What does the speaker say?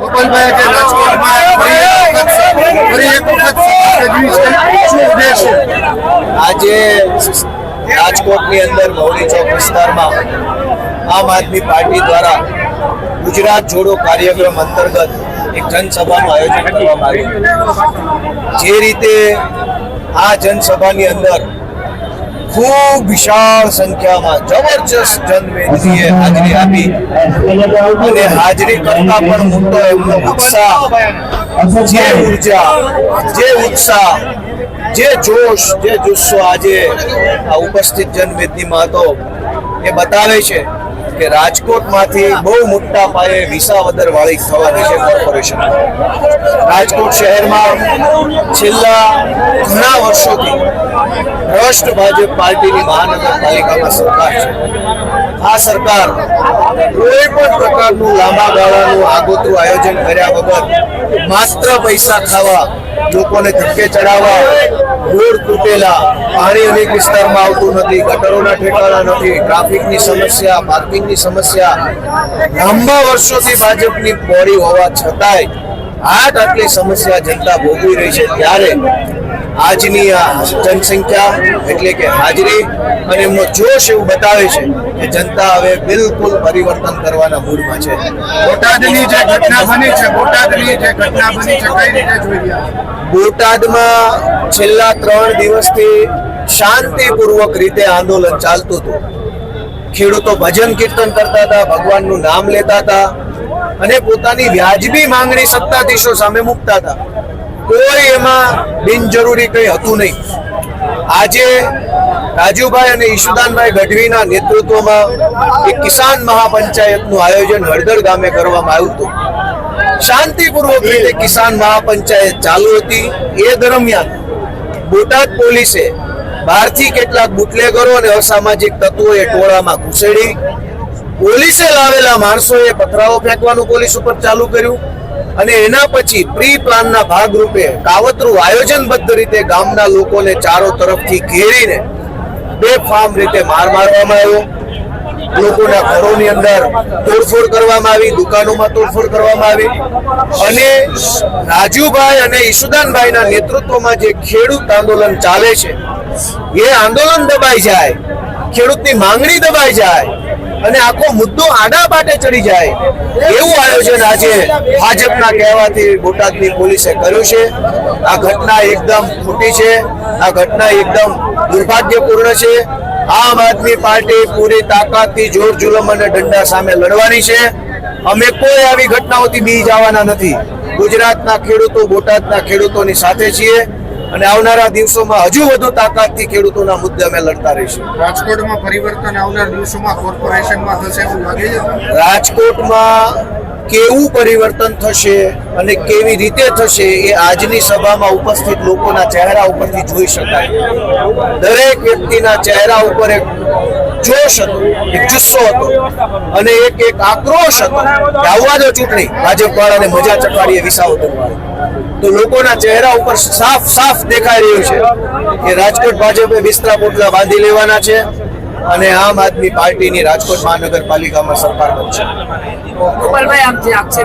ગોપાલભાઈ કે રાજકોટમાં ફરી એક વખત શું ઉદ્દેશ છે? આજે રાજકોટની અંદર મૌલી ચોક વિસ્તારમાં આમ આદમી પાર્ટી દ્વારા ગુજરાત જોડો કાર્યક્રમ અંતર્ગત એક જનસભાનું આયોજન કરવામાં આવ્યું. જે રીતે આ જનસભાની અંદર ખૂબ વિશાળ સંખ્યામાં જબરજસ્ત જનમેદનીએ હાજરી આપી અને હાજરી કરતા પણ મોટો એમનો ઉત્સાહ, જે ઉર્જા, જે ઉત્સાહ, જે જોશ, જે જુસ્સો આજે આ ઉપસ્થિત જનમેદનીમાં હતો એ બતાવે છે કે રાજકોટમાંથી બહુ મોટા પાયે વિસાવદર વાળી થવાની છે કોર્પોરેશન. રાજકોટ શહેરમાં છેલ્લા ઘણા વર્ષોથી ભ્રષ્ટ ભાજપ પાર્ટીની મહાનગરપાલિકામાં સરકાર છે. આ સરકાર કોઈ પણ પ્રકારનું લાંબા ગાળાનું આગોતરું આયોજન કર્યા વગર માત્ર પૈસા ખાવા, લોકોને ધક્કે ચડાવવા, રોડ તૂટેલા, પાણી અનેક વિસ્તારમાં આવતું નથી, ગટરોના ઠેકાણા નથી, ટ્રાફિકની સમસ્યા, પાર્કિંગની સમસ્યા લાંબા વર્ષોથી ભાજપની પોરી હોવા છતાંય આટલી સમસ્યા જનતા ભોગવી રહી છે. ત્યારે આજની આ જનસંખ્યા એટલે કે હાજરી અને એમનો જોશ એવું બતાવે છે કે જનતા હવે બિલકુલ પરિવર્તન કરવાના મૂડમાં છે. બોટાદની જે ઘટના બની છે, કઈ રીતે જોઈ રહ્યા? બોટાદમાં છેલ્લા 3 દિવસથી શાંતિપૂર્વક રીતે આંદોલન ચાલતું હતું. ખેડૂતો ભજન કીર્તન કરતા હતા, ભગવાનનું નામ લેતા હતા અને પોતાની વ્યાજબી માંગણી સત્તાધીશો સામે મૂકતા હતા. કોઈ એમાં બિનજરૂરી કંઈ હતું નહીં. આજે રાજુભાઈ અને ઈશુદાનભાઈ ગઢવીના નેતૃત્વમાં એક કિસાન મહાપંચાયતનું આયોજન હળદર ગામે કરવામાં આવ્યું હતું. શાંતિપૂર્વક રીતે કિસાન મહાપંચાયત ચાલુ હતી. એ દરમિયાન બોટાદ પોલીસે બહારથી કેટલાક બુટલેગરો અને અસામાજિક તત્વોએ ટોળામાં ઘૂસેડી પોલીસે લાવેલા માણસોએ પથરાઓ ફેંકવાનું પોલીસ ઉપર ચાલુ કર્યું અને એના પછી પ્રી પ્લાનના ભાગરૂપે કાવતરું આયોજનબદ્ધ રીતે ગામના લોકોને ચારો તરફથી ઘેરીને બેફામ રીતે મારવામાં આવ્યો. લોકોના ઘરોની અંદર તોડફોડ કરવામાં આવી, દુકાનોમાં તોડફોડ કરવામાં આવી અને રાજુભાઈ અને ઈશુદાનભાઈના નેતૃત્વમાં જે ખેડૂત આંદોલન ચાલે છે એ આંદોલન દબાઈ જાય, ખેડૂતની માંગણી દબાઈ જાય અને આખો મુદ્દો આડા પાટે ચડી જાય એવું આયોજન આજે ભાજપના કહેવાથી બોટાદની પોલીસે કર્યું છે. આ ઘટના એકદમ ખોટી છે. આ ઘટના એકદમ દુર્ભાગ્યપૂર્ણ છે. આમ આદમી પાર્ટી પૂરી તાકાતથી જોર જુલમ અને દંડા સામે લડવાની છે. અમે કોઈ આવી ઘટનાઓથી બી જવાના નથી. ગુજરાતના ખેડૂતો, બોટાદના ખેડૂતોની સાથે છીએ અને આવનારા દિવસોમાં હજુ વધુ તાકાતથી ખેડૂતોના મુદ્દે અમે લડતા રહીશું. રાજકોટમાં પરિવર્તન આવનારા દિવસોમાં કોર્પોરેશનમાં થશે એવું લાગે છે? રાજકોટમાં કેવું પરિવર્તન થશે અને કેવી રીતે થશે એ આજની સભામાં ઉપસ્થિત લોકોના ચહેરા ઉપરથી જોઈ શકાય. દરેક વ્યક્તિના ચહેરા ઉપર એક જોશ હતો, એક જુસ્સો હતો અને એક આક્રોશ હતો કે આવવા દો ચૂંટણી, ભાજપ વાળાને મજા ચખાડીએ વિસાવદર વાળા. તો લોકોના ચહેરા ઉપર સાફ દેખાઈ રહ્યું છે કે રાજકોટ ભાજપે બિસ્તરા પોટલા બાંધી લેવાના છે અને આમ આદમી પાર્ટીની રાજકોટ મહાનગરપાલિકામાં સરકાર બનશે. ગોપાલભાઈ, આપ જે આક્ષેપ